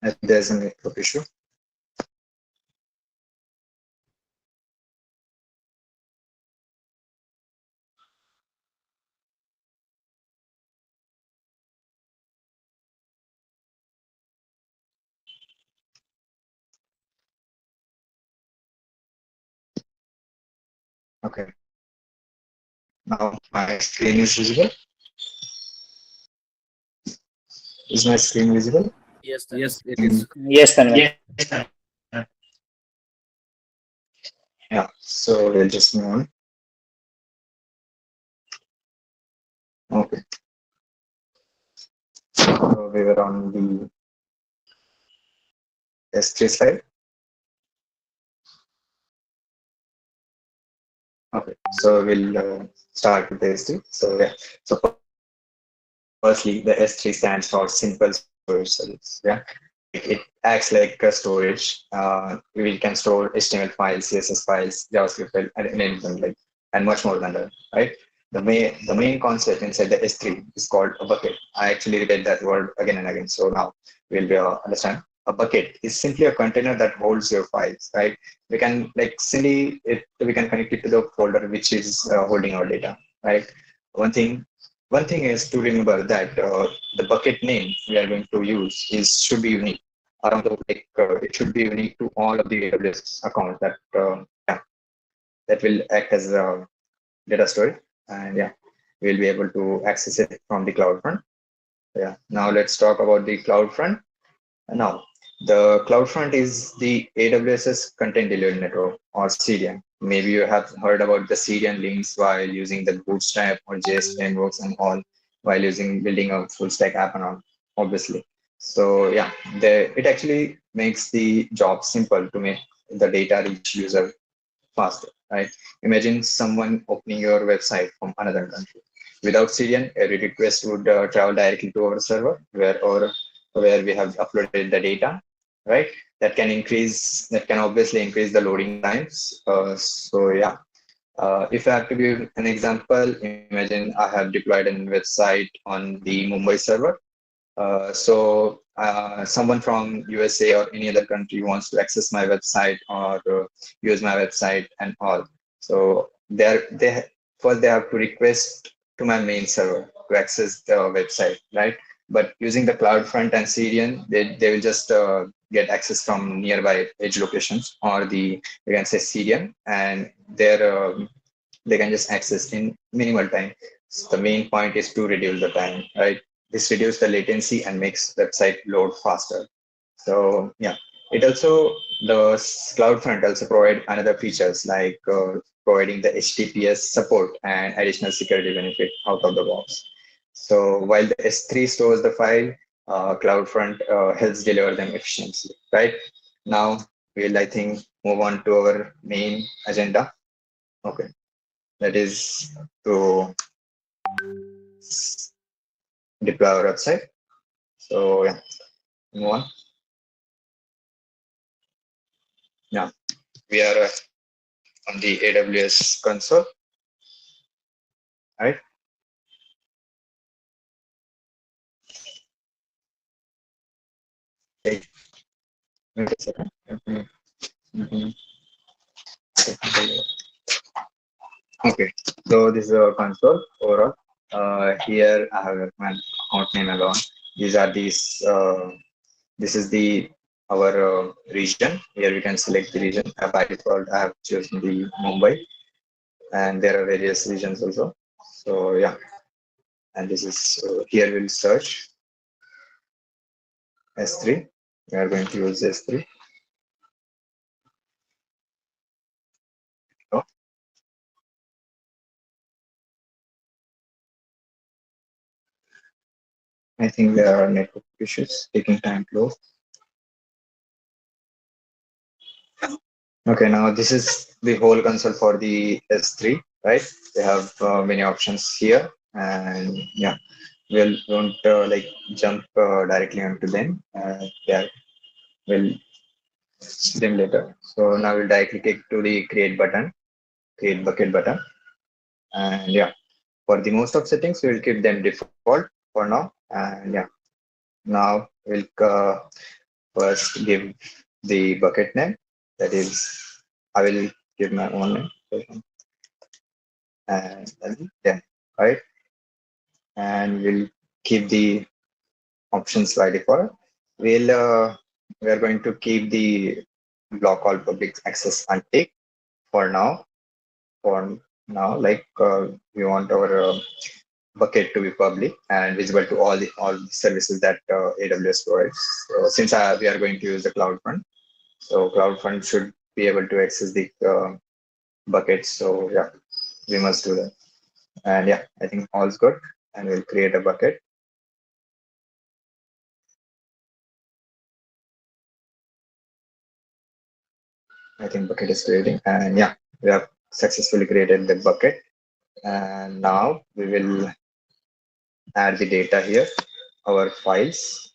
I think there's a network issue. Okay. Now my screen is visible. Is my screen visible? Yes, it is. Yes, Tanmay. Yes. Yeah. So we'll just move on. Okay. So we were on the S3 slide. Okay. So we'll start with the S3. So yeah. So firstly, the S3 stands for Simple Storage Service. Yeah. It acts like a storage. We can store HTML files, CSS files, JavaScript file, and anything like, and much more than that, right? The main concept inside the S3 is called a bucket. I actually repeat that word again and again. So now we'll be understand. A bucket is simply a container that holds your files, right? We can like simply we can connect it to the folder which is holding our data, right? One thing one thing is to remember that the bucket name we are going to use is should be unique. Around the like it should be unique to all of the AWS accounts that yeah, that will act as a data storage, and yeah, we'll be able to access it from the cloud front. Yeah. Now let's talk about the cloud front. Now, the CloudFront is the AWS's content delivery network or CDN. Maybe you have heard about the CDN links while using the Bootstrap or JS frameworks and all, while using building a full stack app and all, obviously. So yeah, it actually makes the job simple to make the data reach user faster, right? Imagine someone opening your website from another country. Without CDN, every request would travel directly to our server where we have uploaded the data, right? That can obviously increase the loading times. So yeah, if I have to give an example, imagine I have deployed a website on the Mumbai server. Someone from USA or any other country wants to access my website or use my website and all. So first they have to request to my main server to access the website, right? But using the CloudFront and CDN, they will just get access from nearby edge locations or you can say CDN, and they can just access in minimal time. So the main point is to reduce the time, right? This reduces the latency and makes website load faster. So yeah, it also the CloudFront also provide another features like providing the HTTPS support and additional security benefit out of the box. So while the S3 stores the file, CloudFront helps deliver them efficiently. Right now, we'll I think move on to our main agenda. Okay, that is to deploy our website. So yeah, move on. Yeah, we are on the AWS console, right? Hey, wait a second. Mhm. Okay, so this is our console overall. Here I have my account name alone. These are these. This is the our region. Here we can select the region. By default, I have chosen the Mumbai, and there are various regions also. So yeah, and this is here we'll search S3. We are going to use S3. Oh, I think there are network issues taking time to load. Okay, now this is the whole console for the S3, right? They have many options here, and yeah, we'll won't like jump directly onto them. Yeah, we'll see them later. So now we'll directly click to the create bucket button, and yeah, for the most of settings, we'll keep them default for now, and yeah, now we'll First, give the bucket name. That is, I will give my own name and then right, and we'll keep the options by default. We are going to keep the block all public access unticked for now. For now, like we want our bucket to be public and visible to all the services that AWS provides. So since we are going to use the CloudFront, so CloudFront should be able to access the buckets. So yeah, we must do that. And yeah, I think all's good. And we'll create a bucket. I think bucket is creating. And yeah, we have successfully created the bucket. And now we will add the data here, our files.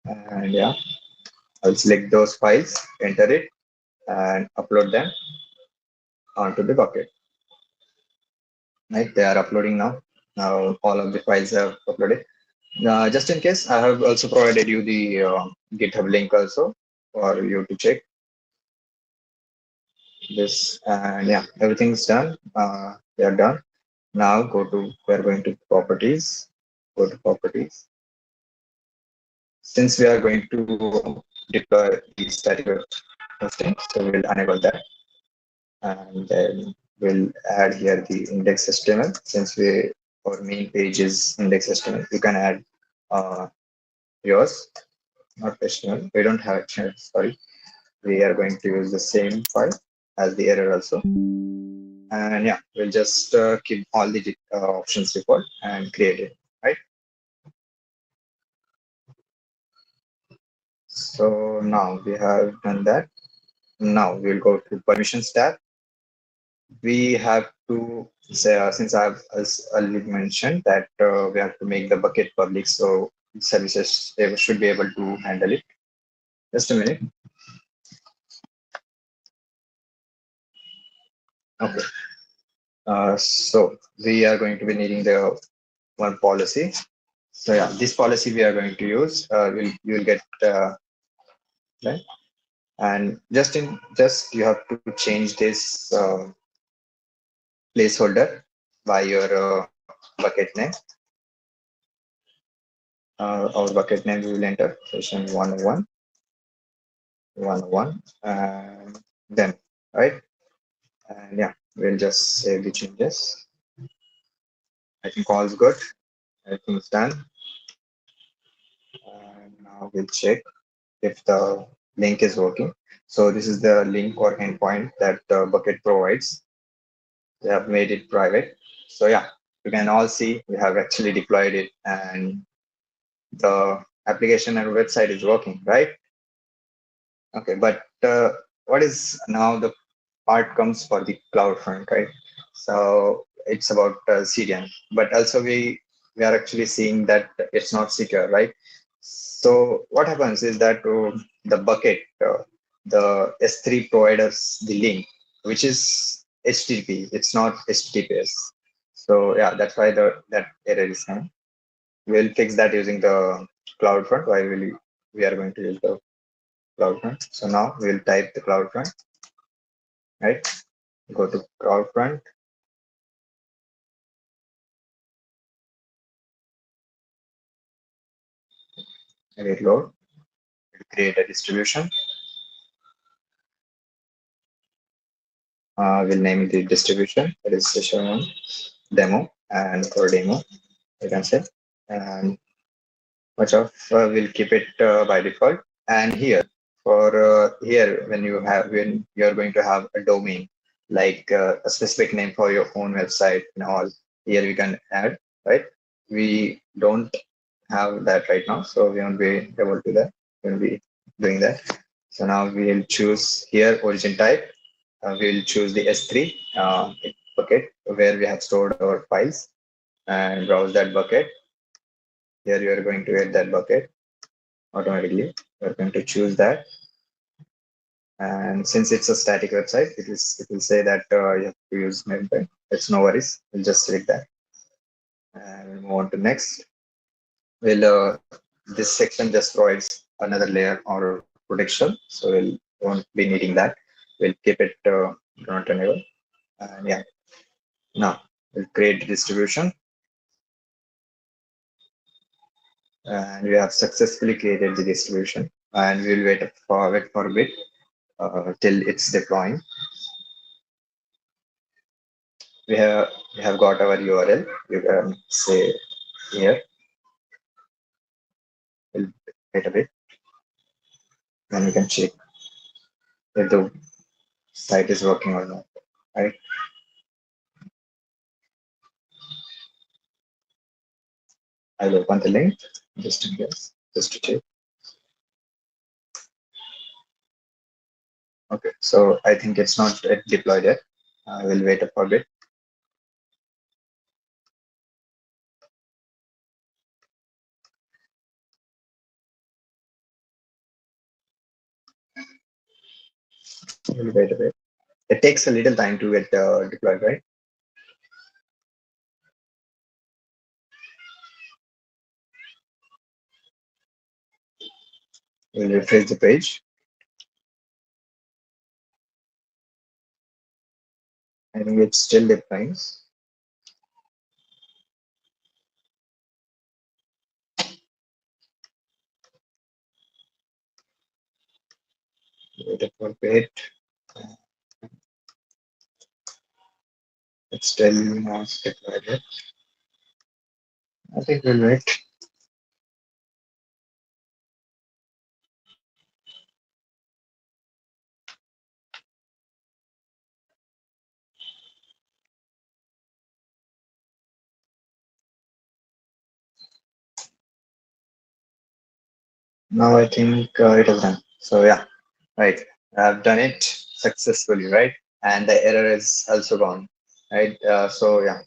And yeah, I'll select those files, enter it, and upload them onto the bucket. Right, they are uploading now. Now all of the files have uploaded. Just in case, I have also provided you the GitHub link also for you to check this. And yeah, everything's done. We are done. Now we are going to properties. Go to properties. Since we are going to deploy the static web hosting, so we'll enable that. And then we'll add here the index HTML. Since our main page is index HTML, you can add yours, not HTML. We don't have HTML, sorry. We are going to use the same file as the error also. And yeah, we'll just keep all the options default and create it, right? So now we have done that. Now we'll go to permissions tab. We have to say, since I've as already mentioned that we have to make the bucket public, so services they should be able to handle it. Just a minute. Okay. So we are going to be needing the one policy. So yeah, this policy we are going to use. You will get right, and just you have to change this placeholder by your bucket name. Our bucket name we will enter session 101, 101, and then right, and yeah, we'll just save the changes. I think all's good. Everything's done. And now we'll check if the link is working. So this is the link or endpoint that the bucket provides. They have made it private. So yeah, you can all see we have actually deployed it and the application and website is working, right? Okay, but what is now the part comes for the cloud front, right? So it's about CDN, but also we are actually seeing that it's not secure, right? So what happens is that the bucket, the S3 providers the link, which is HTTP, it's not HTTPS. So yeah, that's why that error is coming. We'll fix that using the CloudFront. Why will we are going to use the CloudFront? So now we'll type the CloudFront, right? Go to CloudFront, let it load. We'll create a distribution. We'll name the distribution. That is session one demo, and for demo, you can say. And much of we'll keep it by default. And here for here when you're going to have a domain like a specific name for your own website and all, here we can add, right? We don't have that right now, so we won't be able to that. We'll be doing that. So now we'll choose here origin type. We'll choose the S3 bucket where we have stored our files and browse that bucket. Here you are going to add that bucket automatically. We're going to choose that And since it's a static website, it will say that you have to use membrane. It's no worries. We'll just select that and we'll move on to next. We'll this section just provides another layer or protection, so we'll won't be needing that. We'll keep it not enable. And yeah, now we'll create the distribution, and we have successfully created the distribution. And we'll wait for a bit till it's deploying. We have got our URL. You can say here. We'll wait a bit, then we can check if the site is working or not. Right? I'll open the link just in case, just to check. Okay, so I think it's not yet deployed yet. I will wait for a bit. We'll wait a bit. It takes a little time to get deployed, right? We'll refresh the page. I think it's still deploying. Wait for a bit. It's still not deployed yet. I think we'll wait. Now I think it is done. So yeah, right. I've done it successfully, right? And the error is also gone, right? So yeah,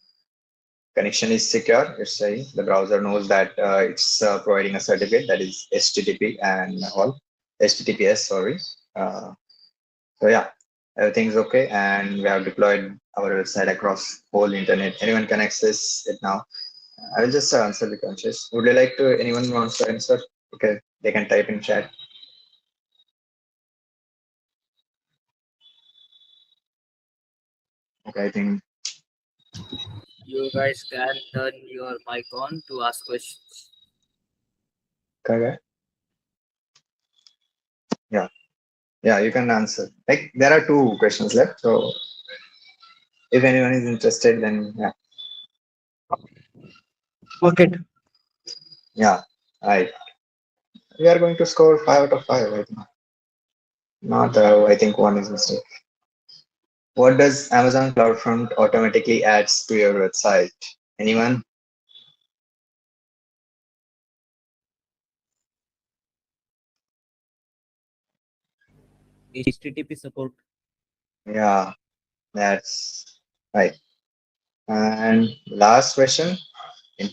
connection is secure. It's saying the browser knows that it's providing a certificate that is HTTP and all HTTPS. Sorry. So yeah, everything's okay, and we have deployed our website across whole internet. Anyone can access it now. I will just answer the questions. Would you like to? Anyone wants to answer? Okay, they can type in chat. Okay, I think. You guys can turn your mic on to ask questions. Okay. Yeah, yeah, you can answer. Like there are two questions left, so if anyone is interested, then yeah, Okay. yeah, right. We are going to score 5 out of 5 right now. Not, I think one is mistake. What does Amazon CloudFront automatically adds to your website? Anyone? HTTP support. Yeah, that's right. And last question. In-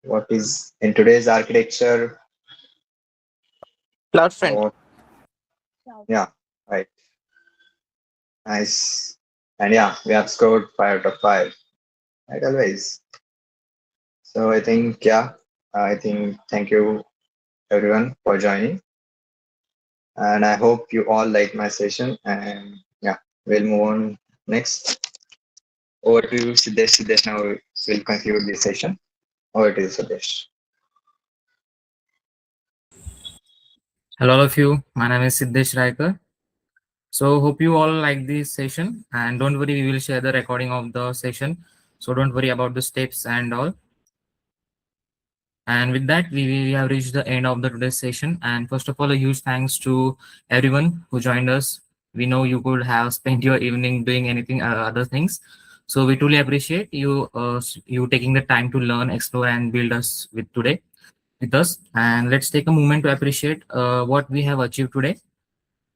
What is in today's architecture? CloudFront. What? Yeah, right. Nice. And yeah, we have scored 5 out of 5. Right, always. So I think, yeah, I think thank you everyone for joining. And I hope you all like my session. And yeah, we'll move on next. Over to you, Siddesh. Siddesh, now we'll conclude this session. Over to you, Siddesh. Hello, all of you. My name is Siddesh Raikar. So, hope you all like this session. And don't worry, we will share the recording of the session. So, don't worry about the steps and all. And with that, we have reached the end of the today's session. And first of all, a huge thanks to everyone who joined us. We know you could have spent your evening doing anything, other things. So we truly appreciate you taking the time to learn, explore, and build us with us. And let's take a moment to appreciate what we have achieved today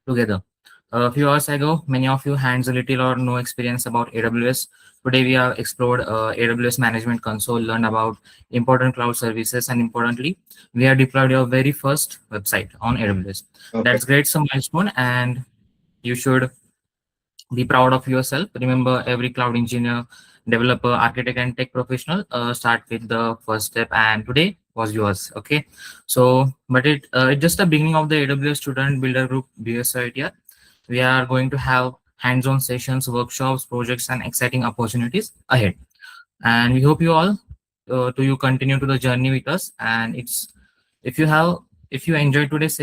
together. A few hours ago, many of you hands a little or no experience about AWS. Today, we have explored AWS Management Console, learned about important cloud services, and importantly, we have deployed your very first website on AWS. Okay. That's great, some milestone, and you should be proud of yourself. Remember, every cloud engineer, developer, architect, and tech professional start with the first step, and today was yours. Okay, so but it's just the beginning of the AWS Student Builder Group BSI here. We are going to have hands-on sessions, workshops, projects, and exciting opportunities ahead. And we hope you all to you continue to the journey with us. And it's if you have if you enjoyed today's session,